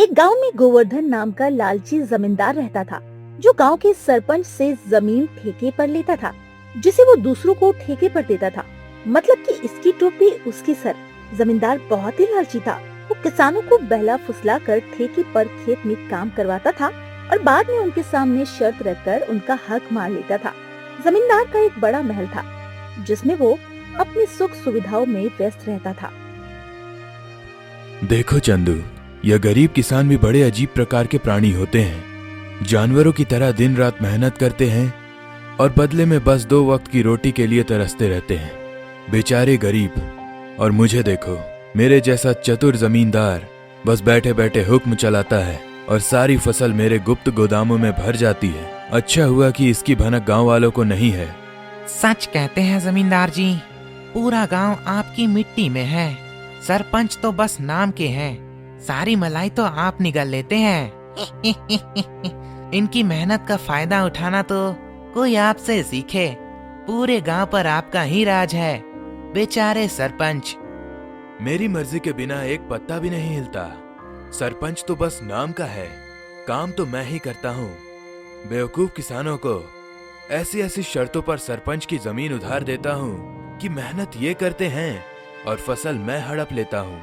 एक गांव में गोवर्धन नाम का लालची जमींदार रहता था, जो गांव के सरपंच से जमीन ठेके पर लेता था, जिसे वो दूसरों को ठेके पर देता था। मतलब कि इसकी टोपी उसकी सर। जमींदार बहुत ही लालची था। वो किसानों को बहला फुसला कर ठेके पर खेत में काम करवाता था और बाद में उनके सामने शर्त रखकर उनका हक मार लेता था। जमींदार का एक बड़ा महल था, जिसमें वो अपनी सुख सुविधाओं में व्यस्त रहता था। देखो चंदू, यह गरीब किसान भी बड़े अजीब प्रकार के प्राणी होते हैं। जानवरों की तरह दिन रात मेहनत करते हैं और बदले में बस 2 वक्त की रोटी के लिए तरसते रहते हैं। बेचारे गरीब। और मुझे देखो, मेरे जैसा चतुर जमींदार बस बैठे बैठे हुक्म चलाता है और सारी फसल मेरे गुप्त गोदामों में भर जाती है। अच्छा हुआ कि इसकी भनक गांव वालों को नहीं है। सच कहते हैं जमींदार जी, पूरा गांव आपकी मिट्टी में है। सरपंच तो बस नाम के हैं, सारी मलाई तो आप निगल लेते हैं। इनकी मेहनत का फायदा उठाना तो कोई आपसे सीखे। पूरे गांव पर आपका ही राज है। बेचारे सरपंच। मेरी मर्जी के बिना एक पत्ता भी नहीं हिलता। सरपंच तो बस नाम का है, काम तो मैं ही करता हूँ। बेवकूफ किसानों को ऐसी ऐसी शर्तों पर सरपंच की जमीन उधार देता हूँ कि मेहनत ये करते हैं और फसल मैं हड़प लेता हूँ।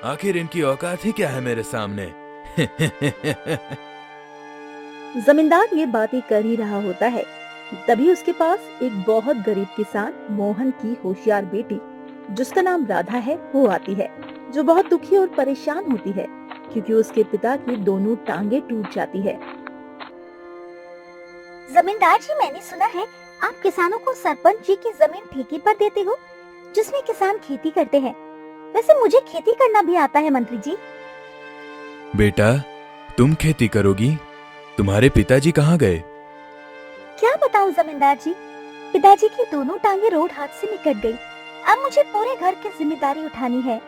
आखिर इनकी औकात ही क्या है मेरे सामने। जमींदार ये बातें कर ही रहा होता है, तभी उसके पास एक बहुत गरीब किसान मोहन की होशियार बेटी, जिसका नाम राधा है, वो आती है, जो बहुत दुखी और परेशान होती है क्योंकि उसके पिता की दोनों टांगे टूट जाती है। जमींदार जी, मैंने सुना है आप किसानों को सरपंच जी की जमीन ठेके पर देते हो, जिसमें किसान खेती करते हैं। वैसे मुझे खेती करना भी आता है मंत्री जी। बेटा, तुम खेती करोगी? तुम्हारे पिताजी कहाँ गए? क्या बताऊं जमींदार जी, पिताजी की दोनों टांगे रोड हादसे में कट गई। अब मुझे पूरे घर की जिम्मेदारी उठानी है।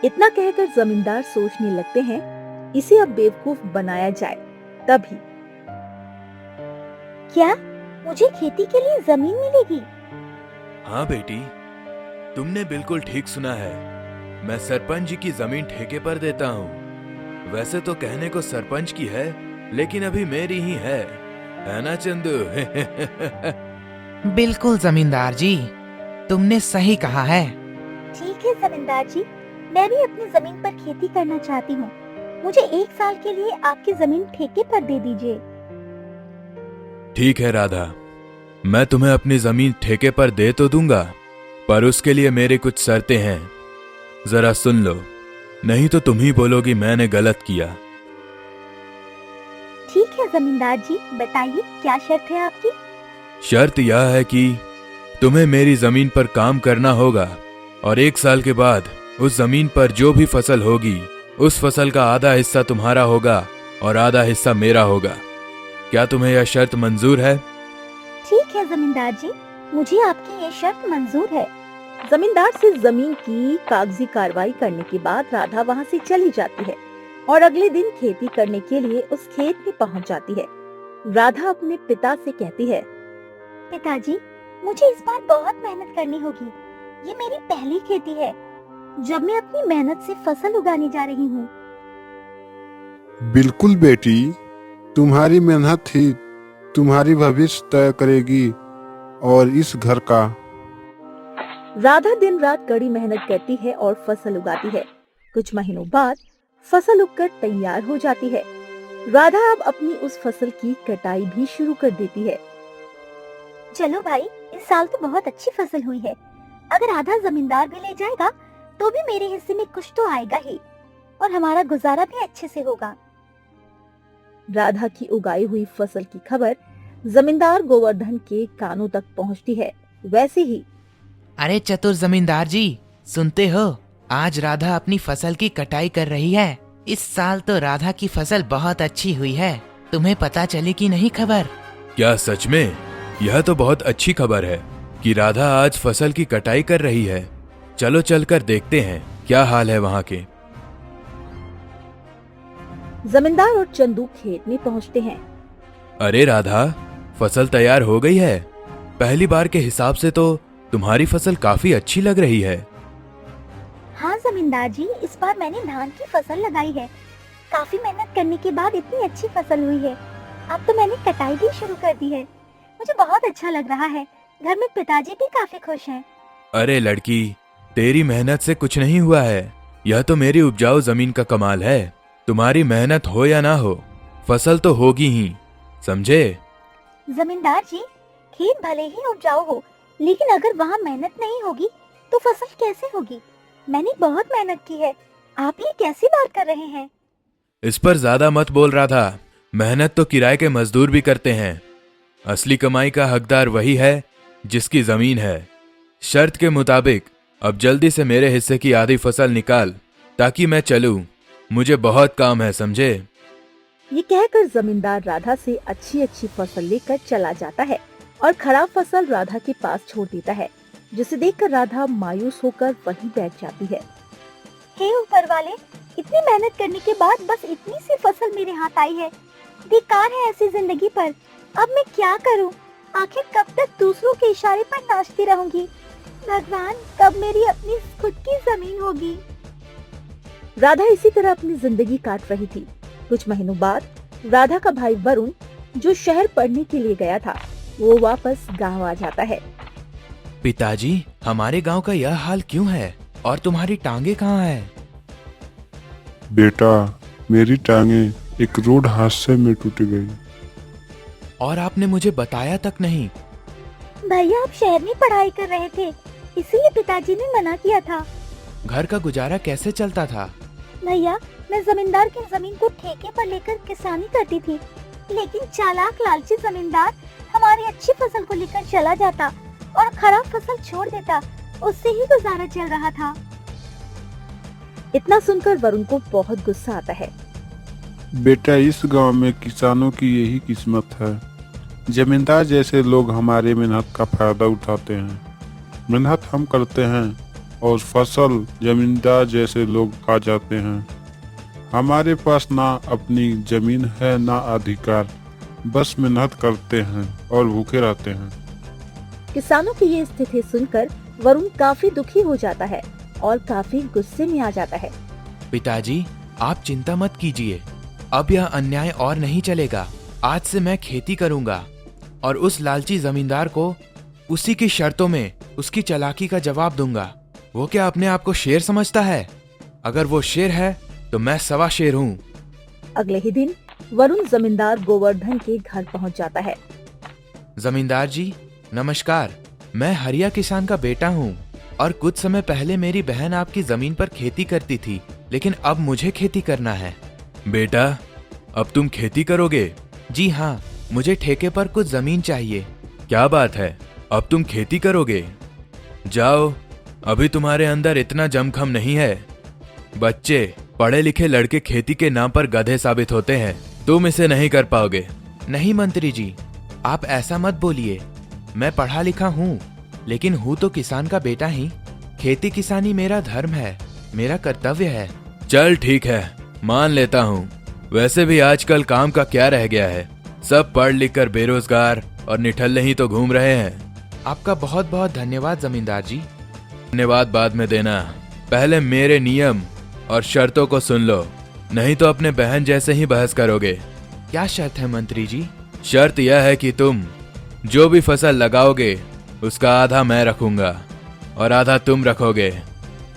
इतना कहकर जमींदार सोचने लगते हैं, इसे अब बेवकूफ बनाया जाए। तभी क्या मुझे खेती के लिए जमीन मिलेगी? हाँ बेटी, तुमने बिल्कुल ठीक सुना है। मैं सरपंच जी की जमीन ठेके पर देता हूँ। वैसे तो कहने को सरपंच की है, लेकिन अभी मेरी ही है ना चंदू? बिल्कुल जमींदार जी, तुमने सही कहा है। ठीक है जमींदार जी, मैं भी अपनी जमीन पर खेती करना चाहती हूँ। मुझे 1 साल के लिए आपकी जमीन ठेके पर दे दीजिए। ठीक है राधा, मैं तुम्हें अपनी जमीन ठेके पर दे तो दूंगा, पर उसके लिए मेरी कुछ शर्तें हैं। जरा सुन लो, नहीं तो तुम ही बोलोगी मैंने गलत किया। ठीक है जमींदार जी, बताइए क्या शर्त है आपकी? शर्त यह है कि तुम्हें मेरी जमीन पर काम करना होगा और 1 साल के बाद उस जमीन पर जो भी फसल होगी, उस फसल का आधा हिस्सा तुम्हारा होगा और आधा हिस्सा मेरा होगा। क्या तुम्हें यह शर्त मंजूर है? ठीक है जमींदार जी, मुझे आपकी ये शर्त मंजूर है। जमींदार से जमीन की कागजी कार्रवाई करने के बाद राधा वहाँ से चली जाती है और अगले दिन खेती करने के लिए उस खेत में पहुँच जाती है। राधा अपने पिता से कहती है, पिताजी, मुझे इस बार बहुत मेहनत करनी होगी। ये मेरी पहली खेती है, जब मैं अपनी मेहनत से फसल उगाने जा रही हूँ। बिल्कुल बेटी, तुम्हारी मेहनत ही तुम्हारी भविष्य तय करेगी और इस घर का। राधा दिन रात कड़ी मेहनत करती है और फसल उगाती है। कुछ महीनों बाद फसल उगकर तैयार हो जाती है। राधा अब अपनी उस फसल की कटाई भी शुरू कर देती है। चलो भाई, इस साल तो बहुत अच्छी फसल हुई है। अगर आधा जमींदार भी ले जाएगा तो भी मेरे हिस्से में कुछ तो आएगा ही और हमारा गुजारा भी अच्छे से होगा। राधा की उगाई हुई फसल की खबर जमींदार गोवर्धन के कानों तक पहुंचती है। वैसे ही, अरे चतुर जमींदार जी, सुनते हो? आज राधा अपनी फसल की कटाई कर रही है। इस साल तो राधा की फसल बहुत अच्छी हुई है। तुम्हें पता चली कि नहीं खबर? क्या सच में? यह तो बहुत अच्छी खबर है कि राधा आज फसल की कटाई कर रही है। चलो चलकर देखते हैं क्या हाल है वहाँ के। जमींदार और चंदू खेत में पहुंचते हैं। अरे राधा, फसल तैयार हो गई है। पहली बार के हिसाब से तो तुम्हारी फसल काफी अच्छी लग रही है। हाँ जमींदार जी, इस बार मैंने धान की फसल लगाई है। काफी मेहनत करने के बाद इतनी अच्छी फसल हुई है। अब तो मैंने कटाई भी शुरू कर दी है। मुझे बहुत अच्छा लग रहा है। घर में पिताजी भी काफी खुश हैं। अरे लड़की, तेरी मेहनत से कुछ नहीं हुआ है। यह तो मेरी उपजाऊ जमीन का कमाल है। तुम्हारी मेहनत हो या ना हो, फसल तो होगी ही, समझे? जमींदार जी, खेत भले ही उपजाऊ हो, लेकिन अगर वहाँ मेहनत नहीं होगी तो फसल कैसे होगी? मैंने बहुत मेहनत की है। आप ये कैसी बात कर रहे हैं? इस पर ज्यादा मत बोल रहा था। मेहनत तो किराए के मजदूर भी करते हैं। असली कमाई का हकदार वही है जिसकी जमीन है। शर्त के मुताबिक अब जल्दी से मेरे हिस्से की आधी फसल निकाल, ताकि मैं चलूं। मुझे बहुत काम है, समझे? ये कहकर जमींदार राधा से अच्छी अच्छी फसल लेकर चला जाता है और खराब फसल राधा के पास छोड़ देता है, जिसे देखकर राधा मायूस होकर वहीं बैठ जाती है। हे ऊपर वाले, इतनी मेहनत करने के बाद बस इतनी सी फसल मेरे हाथ आई है। बेकार है ऐसी जिंदगी पर। अब मैं क्या करूं? आखिर कब तक दूसरों के इशारे पर नाचती रहूंगी? भगवान, कब मेरी अपनी खुद की जमीन होगी? राधा इसी तरह अपनी जिंदगी काट रही थी। कुछ महीनों बाद राधा का भाई वरुण, जो शहर पढ़ने के लिए गया था, वो वापस गांव आ जाता है। पिताजी, हमारे गांव का यह हाल क्यों है? और तुम्हारी टांगे कहाँ है? बेटा, मेरी टांगे एक रोड हादसे में टूट गई। और आपने मुझे बताया तक नहीं। भैया, आप शहर में पढ़ाई कर रहे थे, इसीलिए पिताजी ने मना किया था। घर का गुजारा कैसे चलता था? भैया, मैं जमींदार की जमीन को ठेके पर लेकर किसानी करती थी, लेकिन चालाक लालची जमींदार हमारी अच्छी फसल को लेकर चला जाता और खराब फसल छोड़ देता। उससे ही गुजारा चल रहा था। इतना सुनकर वरुण को बहुत गुस्सा आता है। बेटा, इस गांव में किसानों की यही किस्मत है। जमींदार जैसे लोग हमारे मेहनत का फायदा उठाते हैं। मेहनत हम करते हैं और फसल जमींदार जैसे लोग खा जाते हैं। हमारे पास ना अपनी जमीन है ना अधिकार, बस मेहनत करते हैं और भूखे रहते हैं। किसानों की ये स्थिति सुनकर वरुण काफी दुखी हो जाता है और काफी गुस्से में आ जाता है। पिताजी, आप चिंता मत कीजिए। अब यह अन्याय और नहीं चलेगा। आज से मैं खेती करूंगा और उस लालची जमींदार को उसी की शर्तों में उसकी चालाकी का जवाब दूंगा। वो क्या अपने आप को शेर समझता है? अगर वो शेर है तो मैं सवा शेर हूँ। अगले ही दिन वरुण जमींदार गोवर्धन के घर पहुंच जाता है। जमींदार जी, नमस्कार। मैं हरिया किसान का बेटा हूँ और कुछ समय पहले मेरी बहन आपकी जमीन पर खेती करती थी, लेकिन अब मुझे खेती करना है। बेटा, अब तुम खेती करोगे? जी हाँ, मुझे ठेके पर कुछ जमीन चाहिए। क्या बात है, अब तुम खेती करोगे? जाओ, अभी तुम्हारे अंदर इतना जमखम नहीं है। बच्चे, पढ़े लिखे लड़के खेती के नाम पर गधे साबित होते हैं। तुम इसे नहीं कर पाओगे। नहीं मंत्री जी, आप ऐसा मत बोलिए। मैं पढ़ा लिखा हूँ, लेकिन हूँ तो किसान का बेटा ही। खेती किसानी मेरा धर्म है, मेरा कर्तव्य है। चल ठीक है, मान लेता हूँ। वैसे भी आजकल काम का क्या रह गया है? सब पढ़ लिख कर बेरोजगार और निठल्ले ही तो घूम रहे हैं। आपका बहुत बहुत धन्यवाद जमींदार जी। धन्यवाद बाद में देना, पहले मेरे नियम और शर्तों को सुन लो, नहीं तो अपने बहन जैसे ही बहस करोगे। क्या शर्त है मंत्री जी? शर्त यह है कि तुम जो भी फसल लगाओगे उसका आधा मैं रखूंगा और आधा तुम रखोगे,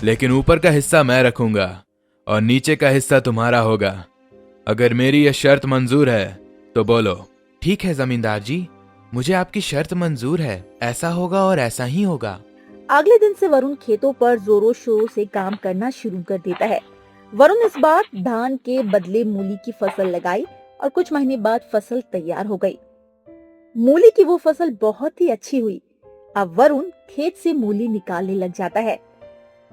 लेकिन ऊपर का हिस्सा मैं रखूंगा और नीचे का हिस्सा तुम्हारा होगा। अगर मेरी यह शर्त मंजूर है तो बोलो। ठीक है जमींदार जी, मुझे आपकी शर्त मंजूर है। ऐसा होगा और ऐसा ही होगा। अगले दिन से वरुण खेतों पर जोरों शोरों से काम करना शुरू कर देता है। वरुण इस बार धान के बदले मूली की फसल लगाई और कुछ महीने बाद फसल तैयार हो गई। मूली की वो फसल बहुत ही अच्छी हुई। अब वरुण खेत से मूली निकालने लग जाता है।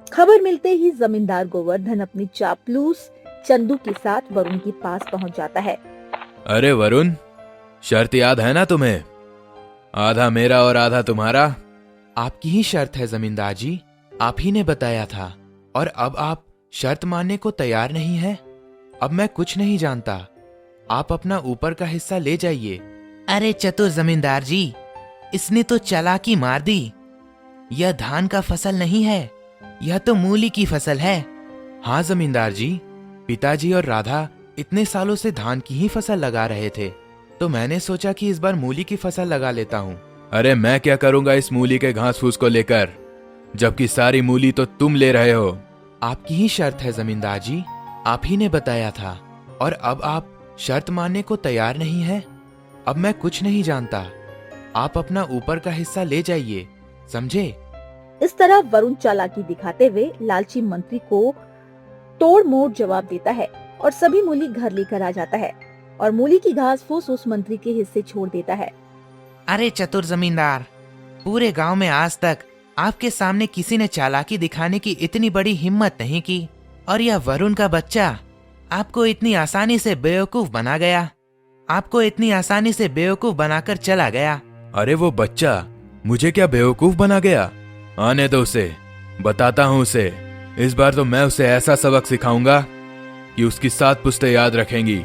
खबर मिलते ही जमींदार गोवर्धन अपनी चापलूस चंदू के साथ वरुण के पास पहुंच जाता है। अरे वरुण, शर्त याद है ना तुम्हें? आधा मेरा और आधा तुम्हारा। आपकी ही शर्त है जमींदार जी, आप ही ने बताया था। और अब आप शर्त मानने को तैयार नहीं है। अब मैं कुछ नहीं जानता, आप अपना ऊपर का हिस्सा ले जाइए। अरे चतुर जमींदार जी, इसने तो चालाकी मार दी। यह धान का फसल नहीं है, यह तो मूली की फसल है। हाँ जमींदार जी, पिताजी और राधा इतने सालों से धान की ही फसल लगा रहे थे, तो मैंने सोचा कि इस बार मूली की फसल लगा लेता हूँ। अरे मैं क्या करूंगा इस मूली के घास फूस को लेकर, जबकि सारी मूली तो तुम ले रहे हो। आपकी ही शर्त है जमींदार जी, आप ही ने बताया था, और अब आप शर्त मानने को तैयार नहीं है। अब मैं कुछ नहीं जानता, आप अपना ऊपर का हिस्सा ले जाइए, समझे? इस तरह वरुण चालाकी दिखाते हुए लालची मंत्री को तोड़ मोड़ जवाब देता है और सभी मूली घर लेकर आ जाता है और मूली की घास फूस उस मंत्री के हिस्से छोड़ देता है। अरे चतुर जमींदार, पूरे गांव में आज तक आपके सामने किसी ने चालाकी दिखाने की इतनी बड़ी हिम्मत नहीं की, और यह वरुण का बच्चा आपको इतनी आसानी से बेवकूफ बना गया, आपको इतनी आसानी से बेवकूफ बनाकर चला गया। अरे वो बच्चा मुझे क्या बेवकूफ बना गया? आने दो उसे, बताता हूँ उसे। इस बार तो मैं उसे ऐसा सबक सिखाऊंगा कि उसकी 7 पुश्तें याद रखेंगी।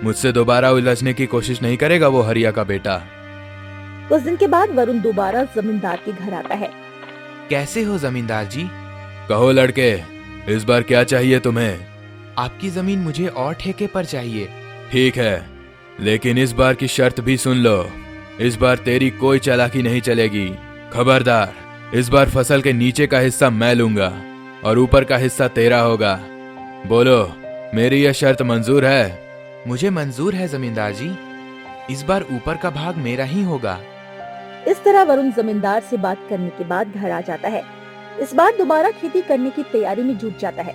मुझसे दोबारा उलझने की कोशिश नहीं करेगा वो हरिया का बेटा। कुछ दिन के बाद वरुण दोबारा जमींदार के घर आता है। कैसे हो जमींदार जी? कहो लड़के, इस बार क्या चाहिए तुम्हें? आपकी जमीन मुझे और ठेके पर चाहिए। ठीक है, लेकिन इस बार की शर्त भी सुन लो। इस बार तेरी कोई चालाकी नहीं चलेगी। खबरदार, इस बार फसल के नीचे का हिस्सा मैं लूंगा और ऊपर का हिस्सा तेरा होगा। बोलो, मेरी यह शर्त मंजूर है? मुझे मंजूर है जमींदार जी, इस बार ऊपर का भाग मेरा ही होगा। इस तरह वरुण जमींदार से बात करने के बाद घर आ जाता है। इस बार दोबारा खेती करने की तैयारी में जुट जाता है।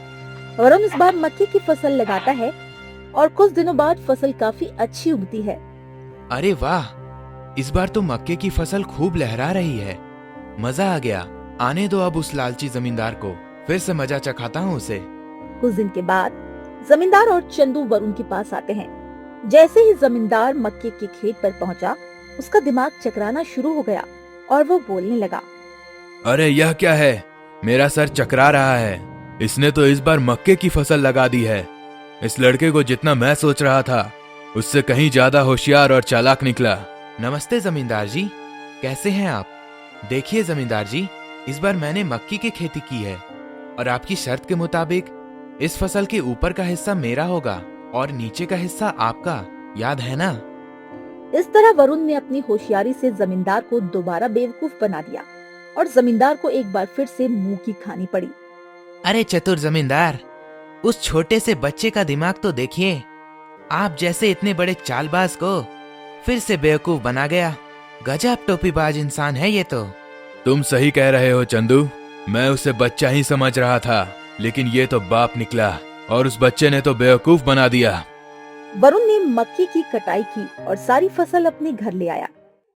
वरुण इस बार मक्के की फसल लगाता है और कुछ दिनों बाद फसल काफी अच्छी उगती है। अरे वाह, इस बार तो मक्के की फसल खूब लहरा रही है। मजा आ गया। आने दो अब उस लालची जमींदार को, फिर से मजा चखाता हूँ उसे। कुछ दिन के बाद जमींदार और चंदू वरुण के पास आते हैं। जैसे ही जमींदार मक्के के खेत पर पहुंचा, उसका दिमाग चकराना शुरू हो गया और वो बोलने लगा। अरे यह क्या है? मेरा सर चकरा रहा है। इसने तो इस बार मक्के की फसल लगा दी है। इस लड़के को जितना मैं सोच रहा था, उससे कहीं ज्यादा होशियार और चालाक निकला। नमस्ते जमींदार जी, कैसे हैं आप? देखिए जमींदार जी, इस बार मैंने मक्की की खेती की है और आपकी शर्त के मुताबिक इस फसल के ऊपर का हिस्सा मेरा होगा और नीचे का हिस्सा आपका, याद है ना? इस तरह वरुण ने अपनी होशियारी से जमींदार को दोबारा बेवकूफ बना दिया और जमींदार को एक बार फिर से मुंह की खानी पड़ी। अरे चतुर जमींदार, उस छोटे से बच्चे का दिमाग तो देखिए। आप जैसे इतने बड़े चालबाज को फिर से बेवकूफ बना गया। गजब टोपीबाज इंसान है ये तो। तुम सही कह रहे हो चंदू, मैं उसे बच्चा ही समझ रहा था, लेकिन ये तो बाप निकला और उस बच्चे ने तो बेवकूफ बना दिया। वरुण ने मक्के की कटाई की और सारी फसल अपने घर ले आया।